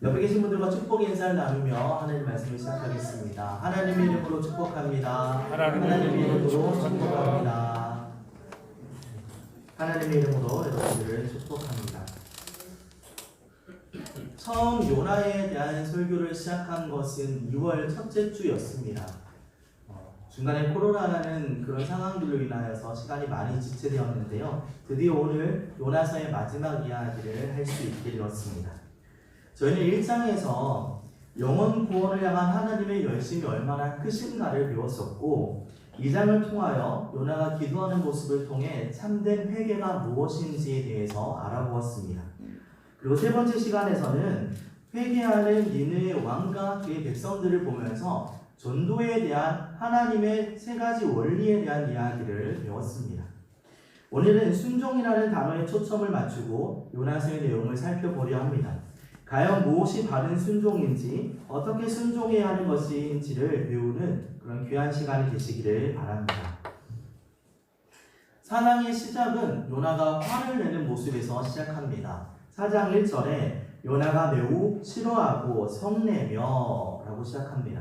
옆에 계신 분들과 축복 인사를 나누며 하나님 말씀을 시작하겠습니다. 하나님의 이름으로 축복합니다. 하나님의 이름으로 축복합니다. 하나님의 이름으로 여러분들을 축복합니다. 처음 요나에 대한 설교를 시작한 것은 2월 첫째 주였습니다. 중간에 코로나라는 그런 상황들로 인하여서 시간이 많이 지체되었는데요. 드디어 오늘 요나서의 마지막 이야기를 할 수 있게 되었습니다. 저희는 1장에서 영혼 구원을 향한 하나님의 열심이 얼마나 크신가를 배웠었고, 2장을 통하여 요나가 기도하는 모습을 통해 참된 회개가 무엇인지에 대해서 알아보았습니다. 그리고 세 번째 시간에서는 회개하는 니느웨 왕과 그의 백성들을 보면서 전도에 대한 하나님의 세 가지 원리에 대한 이야기를 배웠습니다. 오늘은 순종이라는 단어에 초점을 맞추고 요나서의 내용을 살펴보려 합니다. 과연 무엇이 바른 순종인지, 어떻게 순종해야 하는 것인지를 배우는 그런 귀한 시간이 되시기를 바랍니다. 사랑의 시작은 요나가 화를 내는 모습에서 시작합니다. 4장 1절에 요나가 매우 싫어하고 성내며 라고 시작합니다.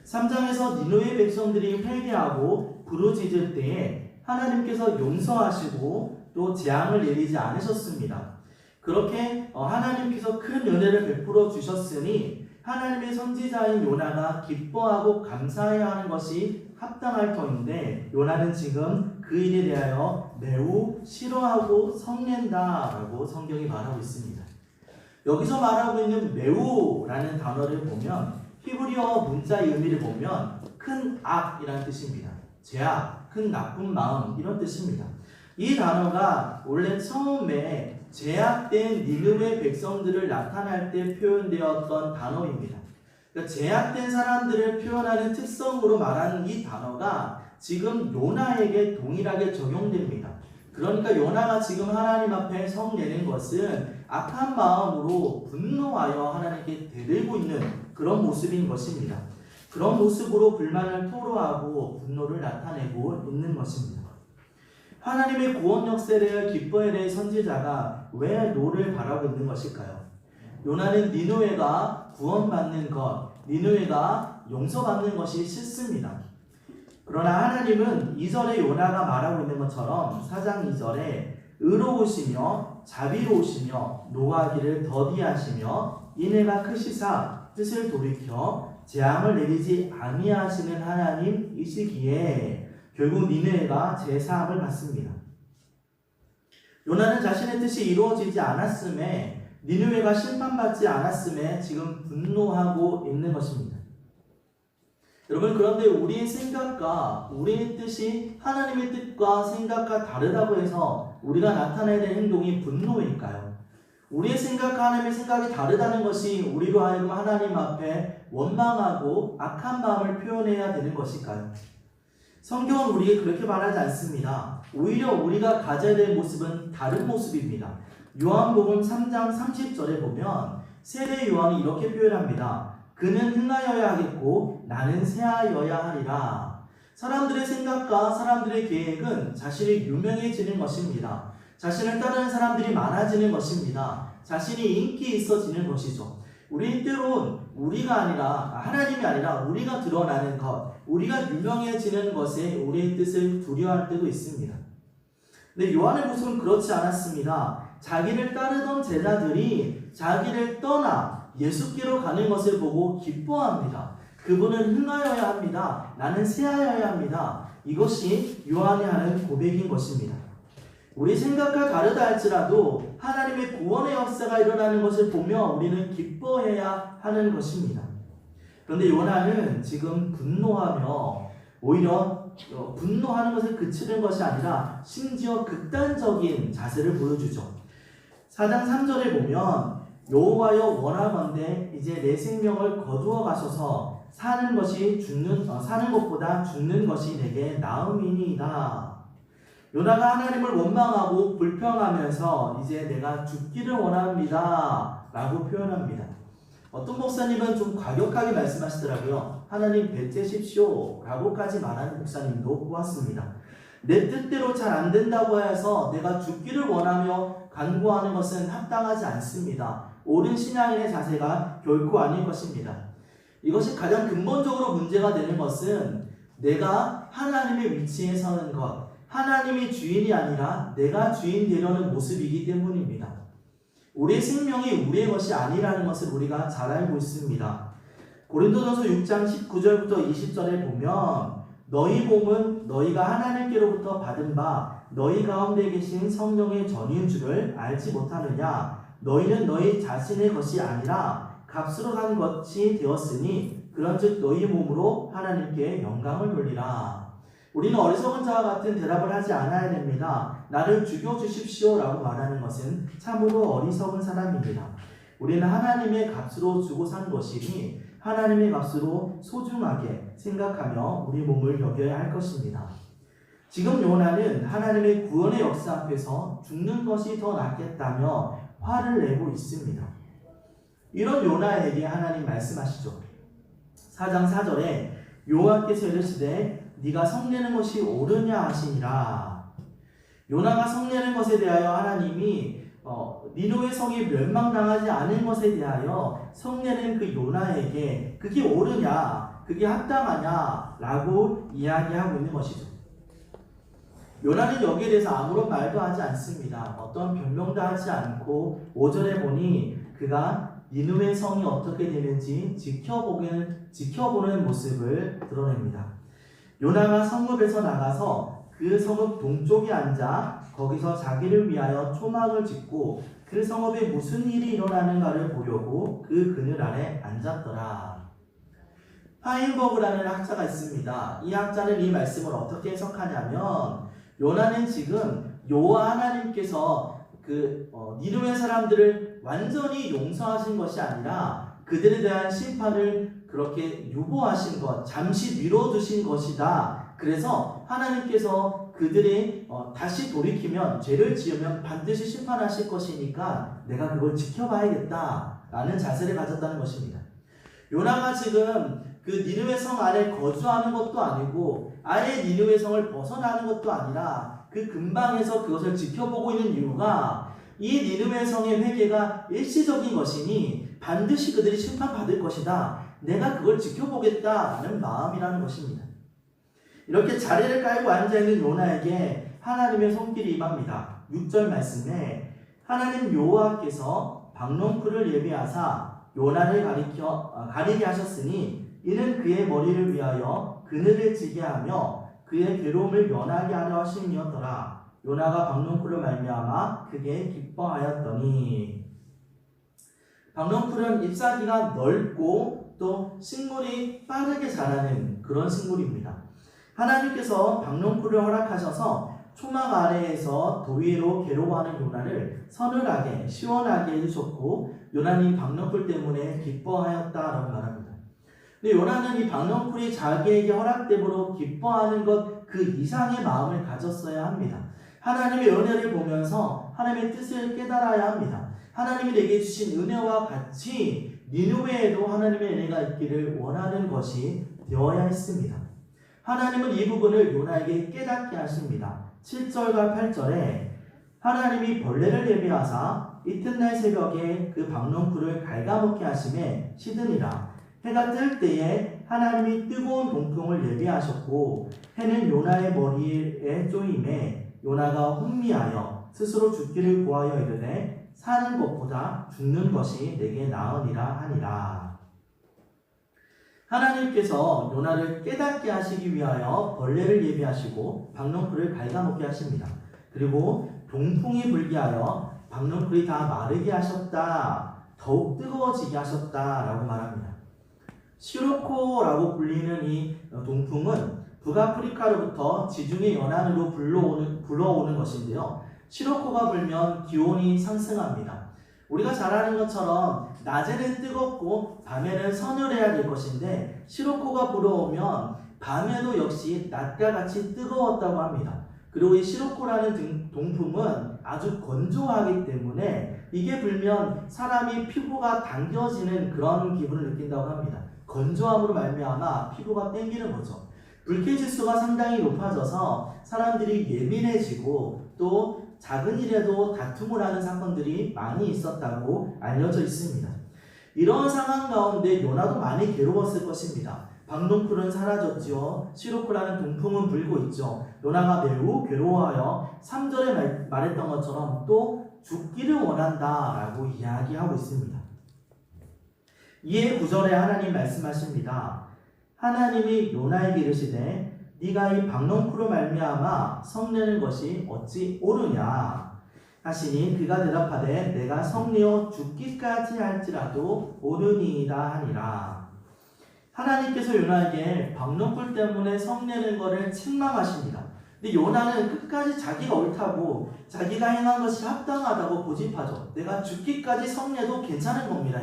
3장에서 니느웨 백성들이 회개하고 부르짖을 때에 하나님께서 용서하시고 또 재앙을 내리지 않으셨습니다. 그렇게 하나님께서 큰 은혜를 베풀어 주셨으니 하나님의 선지자인 요나가 기뻐하고 감사해야 하는 것이 합당할 터인데, 요나는 지금 그 일에 대하여 매우 싫어하고 성낸다라고 성경이 말하고 있습니다. 여기서 말하고 있는 매우라는 단어를 보면 히브리어 문자의 의미를 보면 큰 악이라는 뜻입니다. 죄악, 큰 나쁜 마음 이런 뜻입니다. 이 단어가 원래 처음에 제약된 니느웨 백성들을 나타날 때 표현되었던 단어입니다. 그러니까 제약된 사람들을 표현하는 특성으로 말하는 이 단어가 지금 요나에게 동일하게 적용됩니다. 그러니까 요나가 지금 하나님 앞에 성내는 것은 악한 마음으로 분노하여 하나님께 대들고 있는 그런 모습인 것입니다. 그런 모습으로 불만을 토로하고 분노를 나타내고 있는 것입니다. 하나님의 구원 역사를 기뻐해야 될 선지자가 왜 노를 바라고 있는 것일까요? 요나는 니느웨가 구원받는 것, 니느웨가 용서받는 것이 싫습니다. 그러나 하나님은 2절에 요나가 말하고 있는 것처럼 4장 2절에 의로우시며 자비로우시며 노하기를 더디하시며 인애가 크시사 뜻을 돌이켜 재앙을 내리지 아니하시는 하나님이시기에 결국 니느웨가 제사함을 받습니다. 요나는 자신의 뜻이 이루어지지 않았음에, 니느웨가 심판받지 않았음에 지금 분노하고 있는 것입니다. 여러분, 그런데 우리의 생각과 우리의 뜻이 하나님의 뜻과 생각과 다르다고 해서 우리가 나타내야 될 행동이 분노일까요? 우리의 생각과 하나님의 생각이 다르다는 것이 우리로 하여금 하나님 앞에 원망하고 악한 마음을 표현해야 되는 것일까요? 성경은 우리에게 그렇게 말하지 않습니다. 오히려 우리가 가져야 될 모습은 다른 모습입니다. 요한복음 3장 30절에 보면 세례 요한이 이렇게 표현합니다. 그는 흥하여야 하겠고 나는 쇠하여야 하리라. 사람들의 생각과 사람들의 계획은 자신이 유명해지는 것입니다. 자신을 따르는 사람들이 많아지는 것입니다. 자신이 인기 있어지는 것이죠. 우리 때론 우리가 아니라, 하나님이 아니라 우리가 드러나는 것, 우리가 유명해지는 것에 우리의 뜻을 두려워할 때도 있습니다. 근데 요한의 모습은 그렇지 않았습니다. 자기를 따르던 제자들이 자기를 떠나 예수께로 가는 것을 보고 기뻐합니다. 그분은 흥하여야 합니다. 나는 쇠하여야 합니다. 이것이 요한이 하는 고백인 것입니다. 우리 생각과 다르다 할지라도 하나님의 구원의 역사가 일어나는 것을 보며 우리는 기뻐해야 하는 것입니다. 그런데 요나는 지금 분노하며 오히려 분노하는 것을 그치는 것이 아니라 심지어 극단적인 자세를 보여주죠. 4장 3절에 보면 여호와여 원하건대 이제 내 생명을 거두어 가소서 사는 것보다 죽는 것이 내게 나음이니이다. 요나가 하나님을 원망하고 불평하면서 이제 내가 죽기를 원합니다 라고 표현합니다. 어떤 목사님은 좀 과격하게 말씀하시더라고요. 하나님 배째십시오 라고까지 말하는 목사님도 보았습니다. 내 뜻대로 잘 안 된다고 해서 내가 죽기를 원하며 간구하는 것은 합당하지 않습니다. 옳은 신앙인의 자세가 결코 아닐 것입니다. 이것이 가장 근본적으로 문제가 되는 것은 내가 하나님의 위치에 서는 것, 하나님이 주인이 아니라 내가 주인 되려는 모습이기 때문입니다. 우리의 생명이 우리의 것이 아니라는 것을 우리가 잘 알고 있습니다. 고린도전서 6장 19절부터 20절에 보면 너희 몸은 너희가 하나님께로부터 받은 바 너희 가운데 계신 성령의 전인 줄을 알지 못하느냐. 너희는 너희 자신의 것이 아니라 값으로 산 것이 되었으니 그런즉 너희 몸으로 하나님께 영광을 돌리라. 우리는 어리석은 자와 같은 대답을 하지 않아야 됩니다. 나를 죽여주십시오 라고 말하는 것은 참으로 어리석은 사람입니다. 우리는 하나님의 값으로 주고 산 것이니 하나님의 값으로 소중하게 생각하며 우리 몸을 여겨야 할 것입니다. 지금 요나는 하나님의 구원의 역사 앞에서 죽는 것이 더 낫겠다며 화를 내고 있습니다. 이런 요나에게 하나님 말씀하시죠. 4장 4절에 여호와께서 이르시되 네가 성내는 것이 옳으냐 하시니라. 요나가 성내는 것에 대하여 하나님이 니느웨 성이 멸망당하지 않은 것에 대하여 성내는 그 요나에게 그게 옳으냐, 그게 합당하냐 라고 이야기하고 있는 것이죠. 요나는 여기에 대해서 아무런 말도 하지 않습니다. 어떤 변명도 하지 않고 5절에 보니 그가 니느웨 성이 어떻게 되는지 지켜보는 모습을 드러냅니다. 요나가 성읍에서 나가서 그 성읍 동쪽에 앉아 거기서 자기를 위하여 초막을 짓고 그 성읍에 무슨 일이 일어나는가를 보려고 그 그늘 아래 앉았더라. 파인버그라는 학자가 있습니다. 이 학자는 이 말씀을 어떻게 해석하냐면 요나는 지금 여호와 하나님께서 니느웨 사람들을 완전히 용서하신 것이 아니라 그들에 대한 심판을 그렇게 유보하신 것, 잠시 미뤄두신 것이다. 그래서 하나님께서 그들이 다시 돌이키면 죄를 지으면 반드시 심판하실 것이니까 내가 그걸 지켜봐야겠다 라는 자세를 가졌다는 것입니다. 요나가 지금 그 니느웨 성 안에 거주하는 것도 아니고 아예 니느웨 성을 벗어나는 것도 아니라 그 근방에서 그것을 지켜보고 있는 이유가 이 니느웨 성의 회개가 일시적인 것이니 반드시 그들이 심판받을 것이다. 내가 그걸 지켜보겠다는 마음이라는 것입니다. 이렇게 자리를 깔고 앉아있는 요나에게 하나님의 손길이 임합니다. 6절 말씀에 하나님 여호와께서 박농쿨을 예비하사 요나를 가리게 하셨으니 이는 그의 머리를 위하여 그늘을 지게 하며 그의 괴로움을 면하게 하려 하심이었더라. 요나가 박농쿨을 말미암아 크게 기뻐하였더니. 박농쿨은 잎사귀가 넓고 또 식물이 빠르게 자라는 그런 식물입니다. 하나님께서 박농쿨을 허락하셔서 초막 아래에서 더위로 괴로워하는 요나를 서늘하게 시원하게 해주셨고 요나는 박농쿨 때문에 기뻐하였다라고 말합니다. 근데 요나는 이 박농쿨이 자기에게 허락됨으로 기뻐하는 것 그 이상의 마음을 가졌어야 합니다. 하나님의 은혜를 보면서 하나님의 뜻을 깨달아야 합니다. 하나님이 내게 주신 은혜와 같이 니느웨에도 하나님의 은혜가 있기를 원하는 것이 되어야 했습니다. 하나님은 이 부분을 요나에게 깨닫게 하십니다. 7절과 8절에 하나님이 벌레를 예비하사 이튿날 새벽에 그 박농쿨을 갉아먹게 하심에 시드니라. 해가 뜰 때에 하나님이 뜨거운 동풍을 예비하셨고 해는 요나의 머리에 쪼임에 요나가 혼미하여 스스로 죽기를 구하여 이르되 사는 것보다 죽는 것이 내게 나으니라 하니라. 하나님께서 요나를 깨닫게 하시기 위하여 벌레를 예비하시고 박농쿨을 갉아먹게 하십니다. 그리고 동풍이 불게 하여 박농쿨이 다 마르게 하셨다. 더욱 뜨거워지게 하셨다라고 말합니다. 시로코라고 불리는 이 동풍은 북아프리카로부터 지중해 연안으로 불어오는 것인데요. 시로코가 불면 기온이 상승합니다. 우리가 잘 아는 것처럼 낮에는 뜨겁고 밤에는 서늘해야 될 것인데 시로코가 불어오면 밤에도 역시 낮과 같이 뜨거웠다고 합니다. 그리고 이 시로코라는 동풍은 아주 건조하기 때문에 이게 불면 사람이 피부가 당겨지는 그런 기분을 느낀다고 합니다. 건조함으로 말미암아 피부가 땡기는 거죠. 불쾌지수가 상당히 높아져서 사람들이 예민해지고 또 작은 일에도 다툼을 하는 사건들이 많이 있었다고 알려져 있습니다. 이런 상황 가운데 요나도 많이 괴로웠을 것입니다. 박농쿨은 사라졌지요. 시로크라는 동풍은 불고 있죠. 요나가 매우 괴로워하여 3절에 말했던 것처럼 또 죽기를 원한다라고 이야기하고 있습니다. 이에 9절에 하나님 말씀하십니다. 하나님이 요나에게 이르시되 네가 이 박농쿨로 말미암아 성내는 것이 어찌 옳으냐 하시니 그가 대답하되 내가 성내어 죽기까지 할지라도 옳으니이다 하니라. 하나님께서 요나에게 박농쿨 때문에 성내는 것을 책망하십니다. 근데 요나는 끝까지 자기가 옳다고 자기가 행한 것이 합당하다고 고집하죠. 내가 죽기까지 성내도 괜찮은 겁니다.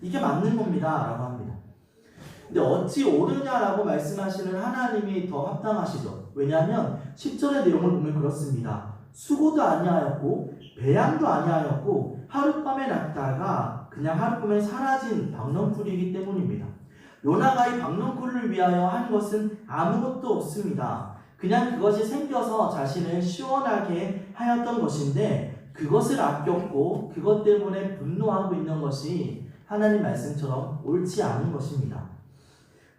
이게 맞는 겁니다 라고 합니다. 근데 어찌 옳으냐라고 말씀하시는 하나님이 더 합당하시죠. 왜냐하면 10절의 내용을 보면 그렇습니다. 수고도 아니하였고 배양도 아니하였고 하룻밤에 났다가 그냥 하룻밤에 사라진 박농쿨이기 때문입니다. 요나가 이 박농쿨을 위하여 한 것은 아무것도 없습니다. 그냥 그것이 생겨서 자신을 시원하게 하였던 것인데 그것을 아꼈고 그것 때문에 분노하고 있는 것이 하나님 말씀처럼 옳지 않은 것입니다.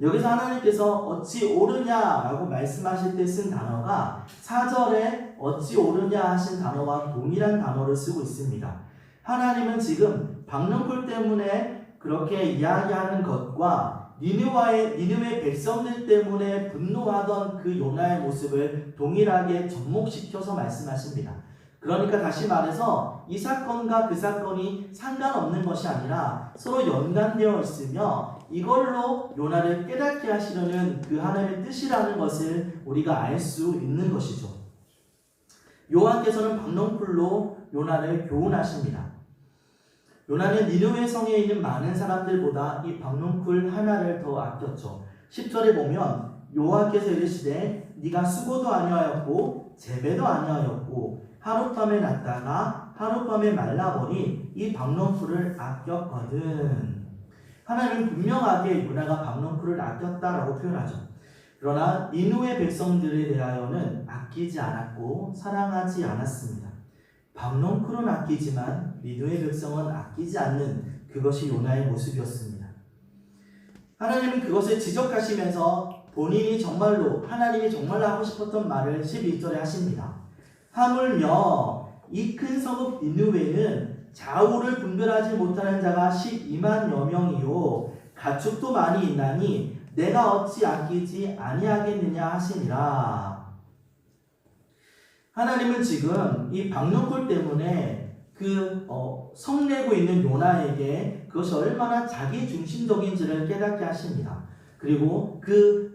여기서 하나님께서 어찌 옳으냐라고 말씀하실 때 쓴 단어가 4절에 어찌 옳으냐 하신 단어와 동일한 단어를 쓰고 있습니다. 하나님은 지금 박농쿨 때문에 그렇게 이야기하는 것과 니느웨 백성들 때문에 분노하던 그 요나의 모습을 동일하게 접목시켜서 말씀하십니다. 그러니까 다시 말해서 이 사건과 그 사건이 상관없는 것이 아니라 서로 연관되어 있으며 이걸로 요나를 깨닫게 하시려는 그 하나님의 뜻이라는 것을 우리가 알 수 있는 것이죠. 요한께서는 박농쿨로 요나를 교훈하십니다. 요나는 니느웨 성에 있는 많은 사람들보다 이 박농쿨 하나를 더 아꼈죠. 10절에 보면 여호와께서 이르시되 네가 수고도 아니하였고 재배도 아니하였고 하룻밤에 났다가 하룻밤에 말라버린 이 박농쿨을 아꼈거든. 하나님은 분명하게 요나가 박농쿨을 아꼈다라고 표현하죠. 그러나 니느웨 백성들에 대하여는 아끼지 않았고 사랑하지 않았습니다. 박농쿨은 아끼지만 니느웨 백성은 아끼지 않는 그것이 요나의 모습이었습니다. 하나님은 그것을 지적하시면서 본인이 정말로 하나님이 정말로 하고 싶었던 말을 12절에 하십니다. 하물며 이 큰 성읍 니느웨는 좌우를 분별하지 못하는 자가 12만여 명이요 가축도 많이 있나니 내가 어찌 아끼지 아니하겠느냐 하시니라. 하나님은 지금 이 박농쿨 때문에 성내고 있는 요나에게 그것이 얼마나 자기 중심적인지를 깨닫게 하십니다. 그리고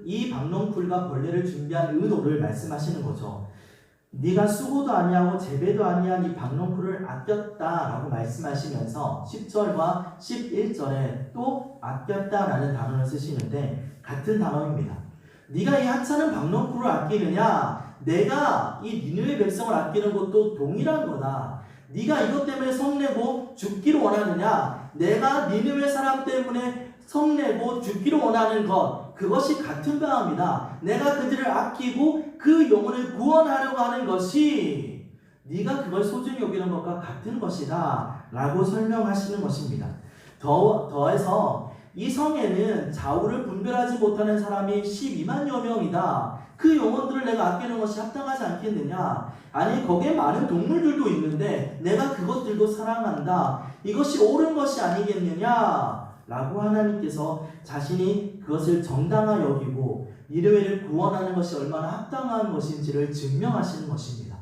이 박농쿨과 벌레를 준비한 의도를 말씀하시는 거죠. 네가 수고도 아니하고 재배도 아니한 이 박농쿨을 아꼈다라고 말씀하시면서 10절과 11절에 또 아꼈다라는 단어를 쓰시는데 같은 단어입니다. 네가 이 하찮은 박농쿨을 아끼느냐? 내가 이 니느웨 백성을 아끼는 것도 동일한 거다. 네가 이것 때문에 성내고 죽기를 원하느냐? 내가 니느웨 사람 때문에 성내고 죽기를 원하는 것, 그것이 같은 바입니다. 내가 그들을 아끼고 그 영혼을 구원하려고 하는 것이 네가 그걸 소중히 여기는 것과 같은 것이다 라고 설명하시는 것입니다. 더해서 이 성에는 좌우를 분별하지 못하는 사람이 12만여 명이다. 그 영혼들을 내가 아끼는 것이 합당하지 않겠느냐? 아니 거기에 많은 동물들도 있는데 내가 그것들도 사랑한다. 이것이 옳은 것이 아니겠느냐? 라고 하나님께서 자신이 그것을 정당하 여기고 니느웨를 구원하는 것이 얼마나 합당한 것인지를 증명하시는 것입니다.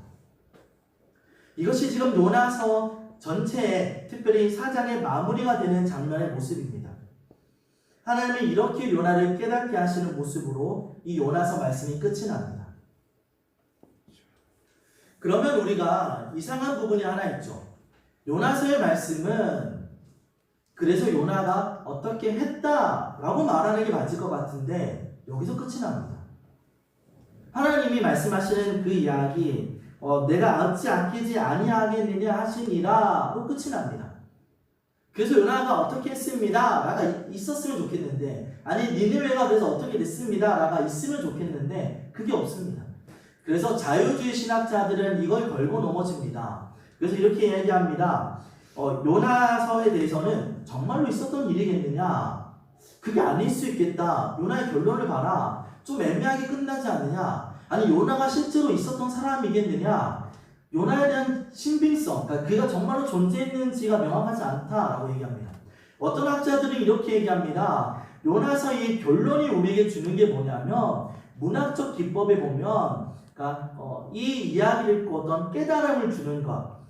이것이 지금 요나서 전체에 특별히 4장의 마무리가 되는 장면의 모습입니다. 하나님이 이렇게 요나를 깨닫게 하시는 모습으로 이 요나서 말씀이 끝이 납니다. 그러면 우리가 이상한 부분이 하나 있죠. 요나서의 말씀은 그래서 요나가 어떻게 했다라고 말하는 게 맞을 것 같은데 여기서 끝이 납니다. 하나님이 말씀하시는 그 이야기 내가 어찌 아끼지 아니하겠느냐 하시니라로 끝이 납니다. 그래서 요나가 어떻게 했습니다. 라가 있었으면 좋겠는데, 아니 니느웨가 그래서 어떻게 됐습니다. 라가 있으면 좋겠는데 그게 없습니다. 그래서 자유주의 신학자들은 이걸 걸고 넘어집니다. 그래서 이렇게 얘기합니다. 요나서에 대해서는 정말로 있었던 일이겠느냐? 그게 아닐 수 있겠다. 요나의 결론을 봐라. 좀 애매하게 끝나지 않느냐? 아니 요나가 실제로 있었던 사람이겠느냐? 요나에 대한 신빙성, 그러니까 그가 정말로 존재했는지가 명확하지 않다라고 얘기합니다. 어떤 학자들은 이렇게 얘기합니다. 요나서의 결론이 우리에게 주는 게 뭐냐면 문학적 기법에 보면 그러니까 이 이야기를 읽고 어떤 깨달음을 주는 것,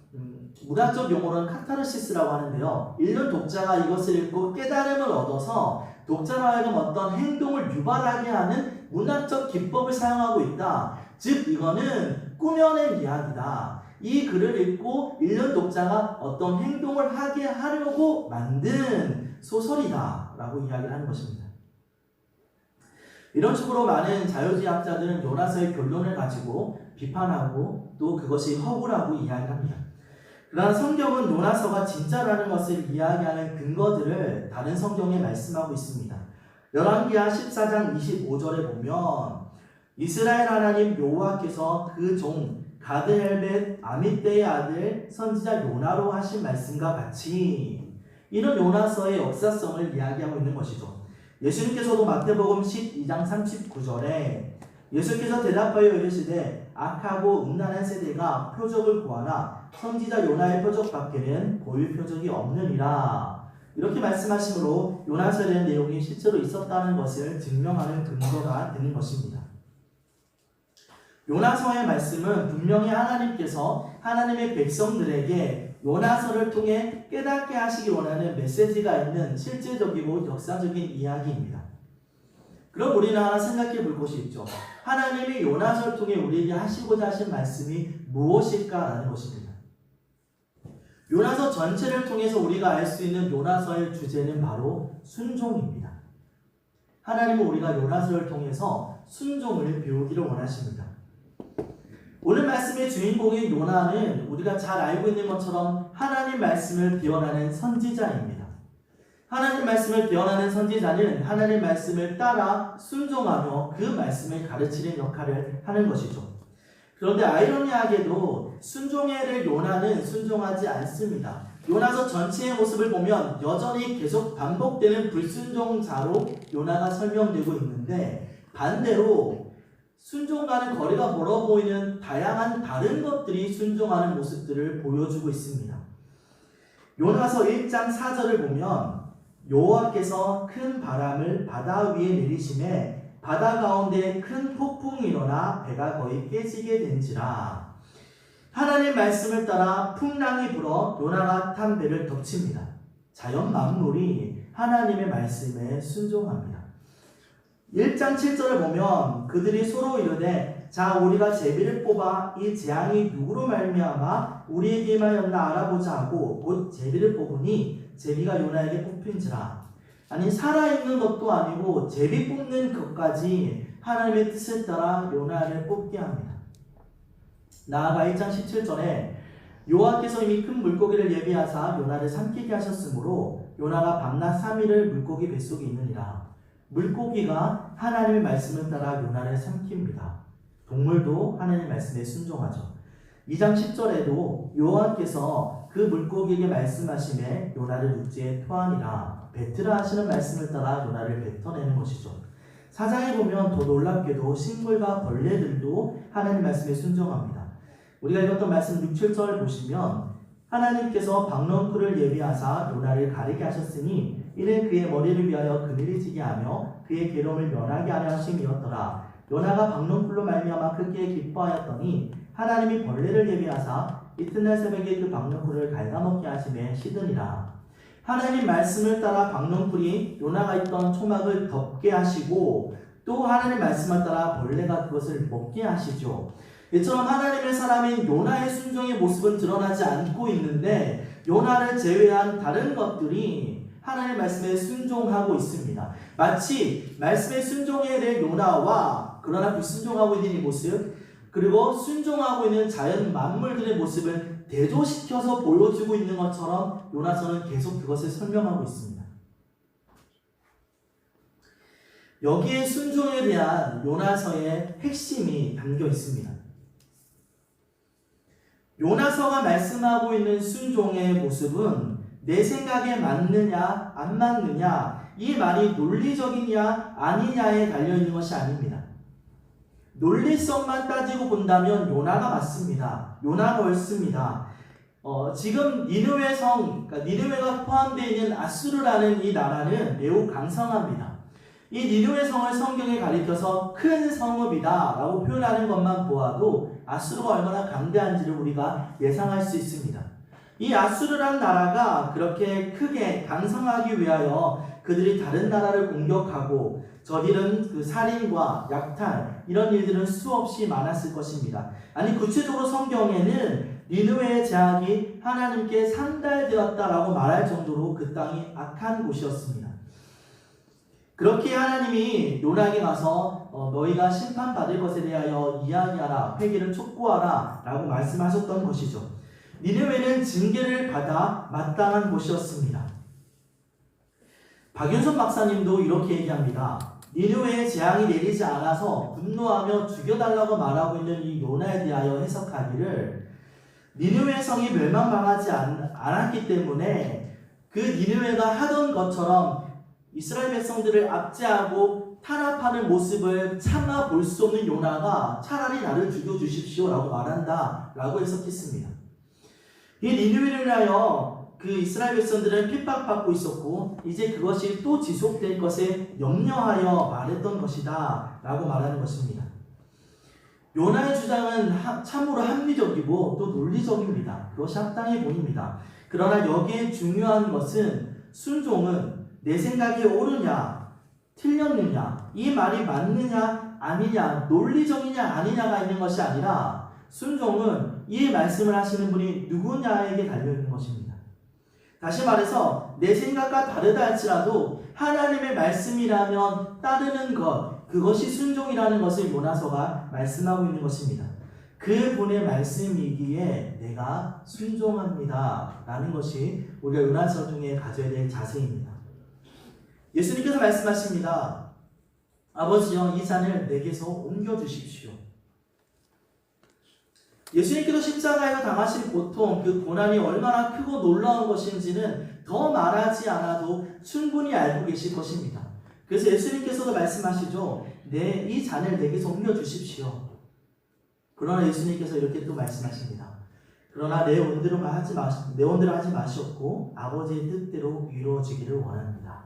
문학적 용어로는 카타르시스라고 하는데요. 읽는 독자가 이것을 읽고 깨달음을 얻어서 독자로 하여금 어떤 행동을 유발하게 하는 문학적 기법을 사용하고 있다. 즉 이거는 꾸며낸 이야기다. 이 글을 읽고 읽는 독자가 어떤 행동을 하게 하려고 만든 소설이다 라고 이야기를 하는 것입니다. 이런 식으로 많은 자유주의 학자들은 요나서의 결론을 가지고 비판하고 또 그것이 허구라고 이야기합니다. 그러나 성경은 요나서가 진짜라는 것을 이야기하는 근거들을 다른 성경에 말씀하고 있습니다. 열왕기하 14장 25절에 보면 이스라엘 하나님 여호와께서 그 종 가드헬벳 아미떼의 아들 선지자 요나로 하신 말씀과 같이, 이런 요나서의 역사성을 이야기하고 있는 것이죠. 예수님께서도 마태복음 12장 39절에 예수께서 대답하여 이르시되 악하고 음란한 세대가 표적을 구하나 선지자 요나의 표적 밖에는 보일 표적이 없느니라, 이렇게 말씀하시므로 요나서에 대한 내용이 실제로 있었다는 것을 증명하는 근거가 되는 것입니다. 요나서의 말씀은 분명히 하나님께서 하나님의 백성들에게 요나서를 통해 깨닫게 하시기 원하는 메시지가 있는 실제적이고 역사적인 이야기입니다. 그럼 우리는 하나 생각해 볼 것이 있죠. 하나님이 요나서를 통해 우리에게 하시고자 하신 말씀이 무엇일까라는 것입니다. 요나서 전체를 통해서 우리가 알 수 있는 요나서의 주제는 바로 순종입니다. 하나님은 우리가 요나서를 통해서 순종을 배우기를 원하십니다. 오늘 말씀의 주인공인 요나는 우리가 잘 알고 있는 것처럼 하나님 말씀을 대언하는 선지자입니다. 하나님 말씀을 대언하는 선지자는 하나님 말씀을 따라 순종하며 그 말씀을 가르치는 역할을 하는 것이죠. 그런데 아이러니하게도 순종해를 요나는 순종하지 않습니다. 요나서 전체의 모습을 보면 여전히 계속 반복되는 불순종자로 요나가 설명되고 있는데, 반대로 순종과는 거리가 멀어 보이는 다양한 다른 것들이 순종하는 모습들을 보여주고 있습니다. 요나서 1장 4절을 보면 여호와께서 큰 바람을 바다 위에 내리심에 바다 가운데 큰 폭풍이 일어나 배가 거의 깨지게 된지라. 하나님 말씀을 따라 풍랑이 불어 요나가 탄 배를 덮칩니다. 자연 만물이 하나님의 말씀에 순종합니다. 1장 7절을 보면 그들이 서로 이르되 자 우리가 제비를 뽑아 이 재앙이 누구로 말미암아 우리에게 임하였나 알아보자 하고 곧 제비를 뽑으니 제비가 요나에게 뽑힌지라. 아니 살아있는 것도 아니고 제비 뽑는 것까지 하나님의 뜻을 따라 요나를 뽑게 합니다. 나아가 1장 17절에 여호와께서 이미 큰 물고기를 예비하사 요나를 삼키게 하셨으므로 요나가 밤낮 3일을 물고기 뱃속에 있느니라. 물고기가 하나님의 말씀을 따라 요나를 삼킵니다. 동물도 하나님의 말씀에 순종하죠. 2장 10절에도 여호와께서 그 물고기에게 말씀하시매 요나를 육지에 토하니라. 뱉으라 하시는 말씀을 따라 요나를 뱉어내는 것이죠. 4장에 보면 더 놀랍게도 식물과 벌레들도 하나님 말씀에 순종합니다. 우리가 읽었던 말씀 6, 7절 보시면 하나님께서 박넝쿨을 예비하사 요나를 가리게 하셨으니 이는 그의 머리를 위하여 그늘이 지게 하며 그의 괴로움을 면하게 하려 하심이었더라. 요나가 박넝쿨로 말미암아 크게 기뻐하였더니 하나님이 벌레를 예비하사 이튿날 새벽에 그 박넝쿨을 갉아먹게 하심에 시드니라. 하나님 말씀을 따라 박넝쿨이 요나가 있던 초막을 덮게 하시고 또 하나님 말씀을 따라 벌레가 그것을 먹게 하시죠. 이처럼 하나님의 사람인 요나의 순종의 모습은 드러나지 않고 있는데 요나를 제외한 다른 것들이 하나님의 말씀에 순종하고 있습니다. 마치 말씀에 순종해야 될 요나와 그러나 불순종하고 있는 이 모습, 그리고 순종하고 있는 자연 만물들의 모습을 대조시켜서 보여주고 있는 것처럼 요나서는 계속 그것을 설명하고 있습니다. 여기에 순종에 대한 요나서의 핵심이 담겨 있습니다. 요나서가 말씀하고 있는 순종의 모습은 내 생각에 맞느냐 안 맞느냐 이 말이 논리적이냐 아니냐에 달려있는 것이 아닙니다. 논리성만 따지고 본다면 요나가 맞습니다. 요나가 옳습니다. 지금 니느웨 성, 그러니까 니느웨가 포함되어 있는 아수르라는 이 나라는 매우 강성합니다. 이 니느웨 성을 성경에 가리켜서 큰 성읍이다 라고 표현하는 것만 보아도 아수르가 얼마나 강대한지를 우리가 예상할 수 있습니다. 이 아수르라는 나라가 그렇게 크게 강성하기 위하여 그들이 다른 나라를 공격하고 저지른 그 살인과 약탈 이런 일들은 수없이 많았을 것입니다. 아니 구체적으로 성경에는 니느웨의 제약이 하나님께 상달되었다라고 말할 정도로 그 땅이 악한 곳이었습니다. 그렇게 하나님이 요나에게 가서 너희가 심판받을 것에 대하여 이야기하라, 회개를 촉구하라 라고 말씀하셨던 것이죠. 니느웨는 징계를 받아 마땅한 곳이었습니다. 박윤선 박사님도 이렇게 얘기합니다. 니느웨에 재앙이 내리지 않아서 분노하며 죽여달라고 말하고 있는 이 요나에 대하여 해석하기를 니느웨 성이 멸망당하지 않았기 때문에 그 니느웨가 하던 것처럼 이스라엘 백성들을 압제하고 탄압하는 모습을 참아 볼 수 없는 요나가 차라리 나를 죽여주십시오 라고 말한다 라고 해석했습니다. 이 니느웨를 위하여 그 이스라엘 백성들은 핍박받고 있었고 이제 그것이 또 지속될 것에 염려하여 말했던 것이다 라고 말하는 것입니다. 요나의 주장은 참으로 합리적이고 또 논리적입니다. 그것이 합당해 보입니다. 그러나 여기에 중요한 것은 순종은 내 생각이 옳으냐 틀렸느냐 이 말이 맞느냐 아니냐 논리적이냐 아니냐가 있는 것이 아니라 순종은 이 말씀을 하시는 분이 누구냐에게 달려있는 것입니다. 다시 말해서 내 생각과 다르다 할지라도 하나님의 말씀이라면 따르는 것 그것이 순종이라는 것을 요나서가 말씀하고 있는 것입니다. 그분의 말씀이기에 내가 순종합니다 라는 것이 우리가 요나서 중에 가져야 될 자세입니다. 예수님께서 말씀하십니다. 아버지여 이 잔을 내게서 옮겨주십시오. 예수님께서 십자가에서 당하신 고통, 그 고난이 얼마나 크고 놀라운 것인지는 더 말하지 않아도 충분히 알고 계실 것입니다. 그래서 예수님께서도 말씀하시죠. 이 잔을 내게서 옮겨주십시오. 그러나 예수님께서 이렇게 또 말씀하십니다. 그러나 내 원대로 하지 마시옵고 아버지의 뜻대로 이루어지기를 원합니다.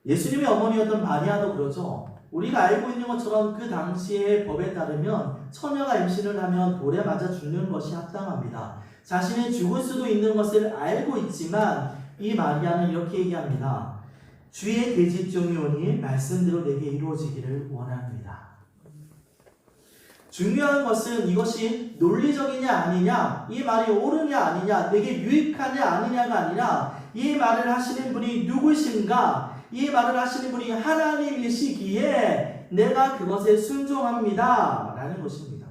예수님의 어머니였던 마리아도 그러죠. 우리가 알고 있는 것처럼 그 당시의 법에 따르면 처녀가 임신을 하면 돌에 맞아 죽는 것이 합당합니다. 자신이 죽을 수도 있는 것을 알고 있지만 이 마리아는 이렇게 얘기합니다. 주의 계집종이 오니 말씀대로 내게 이루어지기를 원합니다. 중요한 것은 이것이 논리적이냐 아니냐 이 말이 옳으냐 아니냐 내게 유익하냐 아니냐가 아니라 이 말을 하시는 분이 누구신가 이 말을 하시는 분이 하나님이시기에 내가 그것에 순종합니다 라는 것입니다.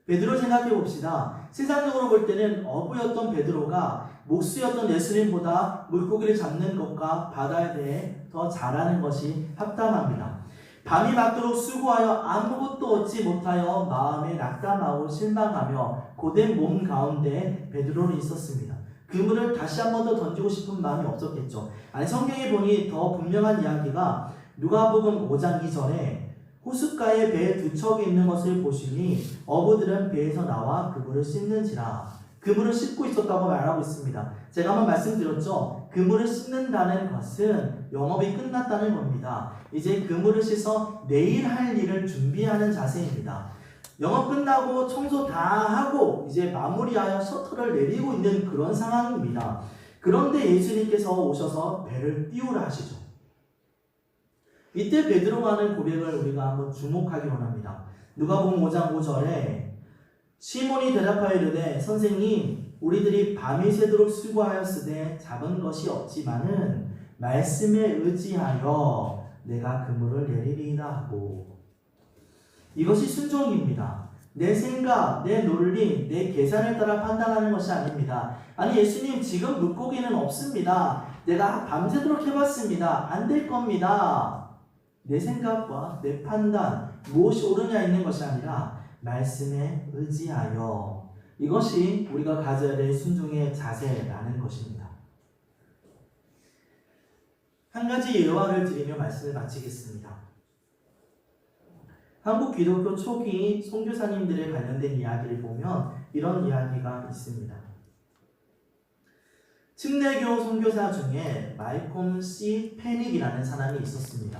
베드로 생각해 봅시다. 세상적으로 볼 때는 어부였던 베드로가 목수였던 예수님보다 물고기를 잡는 것과 바다에 대해 더 잘하는 것이 합당합니다. 밤이 맞도록 수고하여 아무것도 얻지 못하여 마음에 낙담하고 실망하며 고된 몸 가운데 베드로는 있었습니다. 그물을 다시 한 번 더 던지고 싶은 마음이 없었겠죠. 아니 성경에 보니 더 분명한 이야기가 누가복음 5장 2절에 호숫가에 배 두 척이 있는 것을 보시니 어부들은 배에서 나와 그물을 씻는지라. 그물을 씻고 있었다고 말하고 있습니다. 제가 한번 말씀드렸죠. 그물을 씻는다는 것은 영업이 끝났다는 겁니다. 이제 그물을 씻어 내일 할 일을 준비하는 자세입니다. 영업 끝나고 청소 다 하고 이제 마무리하여 셔터를 내리고 있는 그런 상황입니다. 그런데 예수님께서 오셔서 배를 띄우라 하시죠. 이때 베드로가 하는 고백을 우리가 한번 주목하기 원합니다. 누가복음 5장 5절에 시몬이 대답하여 이르되 선생님 우리들이 밤이 새도록 수고하였으되 잡은 것이 없지만은 말씀에 의지하여 내가 그물을 내리리이다 하고 이것이 순종입니다. 내 생각, 내 논리, 내 계산에 따라 판단하는 것이 아닙니다. 아니 예수님 지금 물고기는 없습니다. 내가 밤새도록 해봤습니다. 안 될 겁니다. 내 생각과 내 판단, 무엇이 옳으냐 있는 것이 아니라 말씀에 의지하여, 이것이 우리가 가져야 될 순종의 자세라는 것입니다. 한 가지 예화를 드리며 말씀을 마치겠습니다. 한국 기독교 초기 선교사님들에 관련된 이야기를 보면 이런 이야기가 있습니다. 침례교 선교사 중에 말콤 C. 패닉이라는 사람이 있었습니다.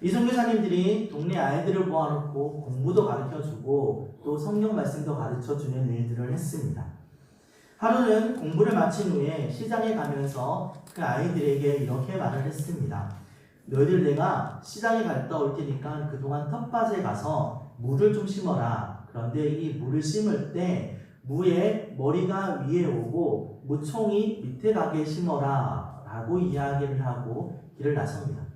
이 선교사님들이 동네 아이들을 모아놓고 공부도 가르쳐주고 또 성경 말씀도 가르쳐주는 일들을 했습니다. 하루는 공부를 마친 후에 시장에 가면서 그 아이들에게 이렇게 말을 했습니다. 너희들 내가 시장에 갔다 올 테니까 그동안 텃밭에 가서 물을 좀 심어라. 그런데 이 물을 심을 때 무의 머리가 위에 오고 무총이 밑에 가게 심어라 라고 이야기를 하고 길을 나섭니다.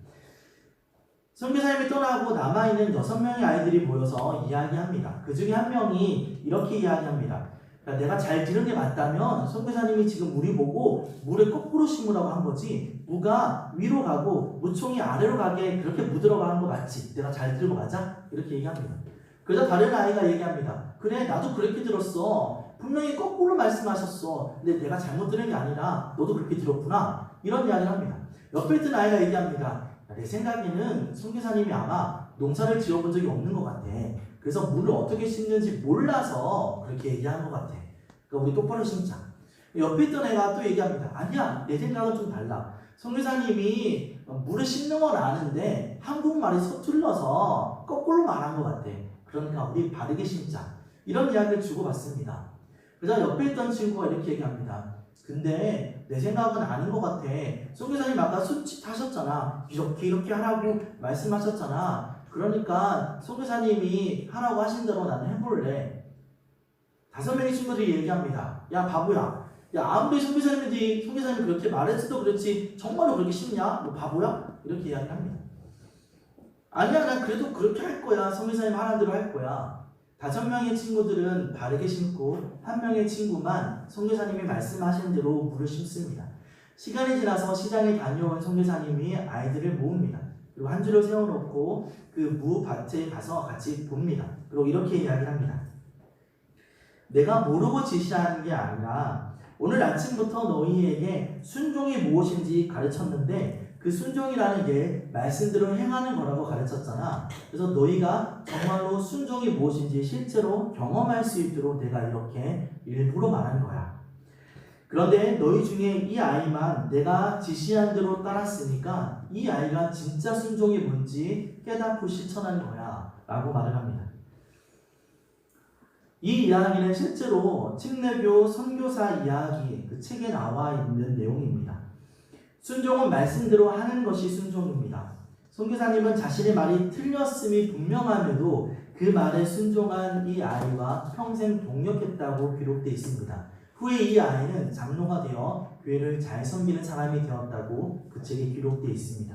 선교사님이 떠나고 남아있는 6명의 아이들이 모여서 이야기합니다. 그 중에 한 명이 이렇게 이야기합니다. 그러니까 내가 잘 들은 게 맞다면 선교사님이 지금 우리 보고 물을 거꾸로 심으라고 한 거지, 무가 위로 가고 무총이 아래로 가게 그렇게 무 들어가는 거 맞지? 내가 잘 들은 거 맞아? 이렇게 얘기합니다. 그러자 다른 아이가 얘기합니다. 그래 나도 그렇게 들었어. 분명히 거꾸로 말씀하셨어. 근데 내가 잘못 들은 게 아니라 너도 그렇게 들었구나. 이런 이야기를 합니다. 옆에 있던 아이가 얘기합니다. 내 생각에는 선교사님이 아마 농사를 지어본 적이 없는 것 같아. 그래서 물을 어떻게 심는지 몰라서 그렇게 얘기한 것 같아. 그러니까 우리 똑바로 심자. 옆에 있던 애가 또 얘기합니다. 아니야, 내 생각은 좀 달라. 선교사님이 물을 심는 건 아는데 한국말이 서툴러서 거꾸로 말한 것 같아. 그러니까 우리 바르게 심자. 이런 이야기를 주고받습니다. 그래서 옆에 있던 친구가 이렇게 얘기합니다. 근데 내 생각은 아닌 것 같아. 선교사님 아까 수치하셨잖아. 이렇게 하라고 말씀하셨잖아. 그러니까 선교사님이 하라고 하신 대로 나는 해볼래. 5명의 친구들이 얘기합니다. 야 바보야. 야 아무리 선교사님이 그렇게 말했어도 그렇지 정말로 그렇게 쉽냐? 너 바보야? 이렇게 이야기합니다. 아니야 난 그래도 그렇게 할 거야. 선교사님 하라는 대로 할 거야. 5명의 친구들은 바르게 심고 1명의 친구만 선교사님이 말씀하신 대로 물을 심습니다. 시간이 지나서 시장에 다녀온 선교사님이 아이들을 모읍니다. 그리고 한 줄을 세워놓고 그 무밭에 가서 같이 봅니다. 그리고 이렇게 이야기합니다. 내가 모르고 지시하는 게 아니라 오늘 아침부터 너희에게 순종이 무엇인지 가르쳤는데 그 순종이라는 게 말씀대로 행하는 거라고 가르쳤잖아. 그래서 너희가 정말로 순종이 무엇인지 실제로 경험할 수 있도록 내가 이렇게 일부러 말한 거야. 그런데 너희 중에 이 아이만 내가 지시한 대로 따랐으니까 이 아이가 진짜 순종이 뭔지 깨닫고 실천한 거야 라고 말을 합니다. 이 이야기는 실제로 침례교 선교사 이야기 그 책에 나와 있는 내용입니다. 순종은 말씀대로 하는 것이 순종입니다. 선교사님은 자신의 말이 틀렸음이 분명함에도 그 말에 순종한 이 아이와 평생 동역했다고 기록되어 있습니다. 후에 이 아이는 장로가 되어 교회를 잘 섬기는 사람이 되었다고 그 책에 기록되어 있습니다.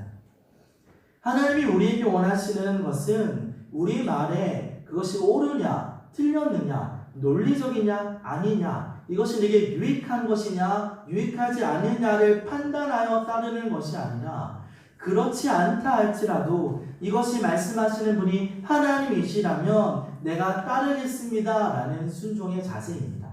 하나님이 우리에게 원하시는 것은 우리 말에 그것이 옳으냐 틀렸느냐 논리적이냐 아니냐 이것이 내게 유익한 것이냐 유익하지 않느냐를 판단하여 따르는 것이 아니라 그렇지 않다 할지라도 이것이 말씀하시는 분이 하나님이시라면 내가 따르겠습니다 라는 순종의 자세입니다.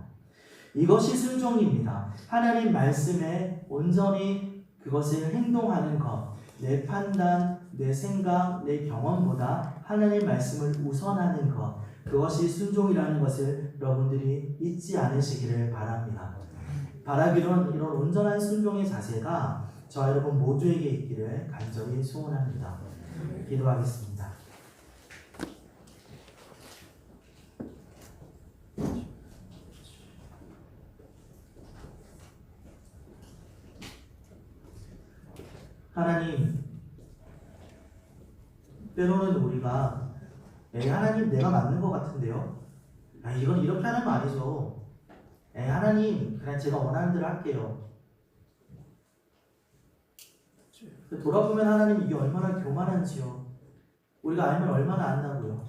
이것이 순종입니다. 하나님 말씀에 온전히 그것을 행동하는 것, 내 판단, 내 생각, 내 경험보다 하나님 말씀을 우선하는 것, 그것이 순종이라는 것을 여러분들이 잊지 않으시기를 바랍니다. 바라기로는 이런 온전한 순종의 자세가 저와 여러분 모두에게 있기를 간절히 소원합니다. 기도하겠습니다. 하나님, 때로는 우리가 하나님 내가 맞는 것 같은데요? 이건 이렇게 하는 거 아니죠. 하나님 그냥 제가 원하는 대로 할게요. 돌아보면 하나님 이게 얼마나 교만한지요. 우리가 알면 얼마나 안다고요.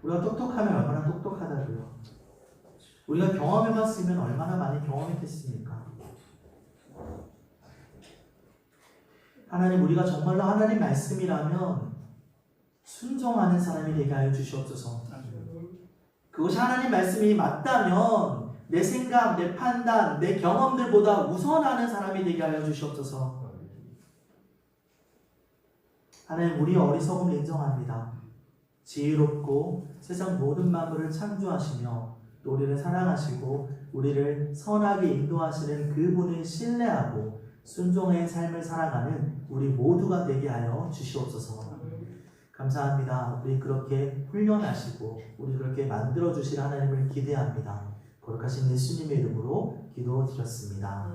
우리가 똑똑하면 얼마나 똑똑하다고요. 우리가 경험해봤으면 얼마나 많이 경험했겠습니까? 하나님, 우리가 정말로 하나님 말씀이라면 순종하는 사람이 되게 하여 주시옵소서. 그것이 하나님 말씀이 맞다면 내 생각, 내 판단, 내 경험들보다 우선하는 사람이 되게 하여 주시옵소서. 하나님, 우리의 어리석음을 인정합니다. 지혜롭고 세상 모든 만물을 창조하시며 또 우리를 사랑하시고 우리를 선하게 인도하시는 그분을 신뢰하고 순종의 삶을 살아가는 우리 모두가 되게 하여 주시옵소서. 감사합니다. 우리 그렇게 훈련하시고 우리 그렇게 만들어 주실 하나님을 기대합니다. 거룩하신 예수님의 이름으로 기도드렸습니다.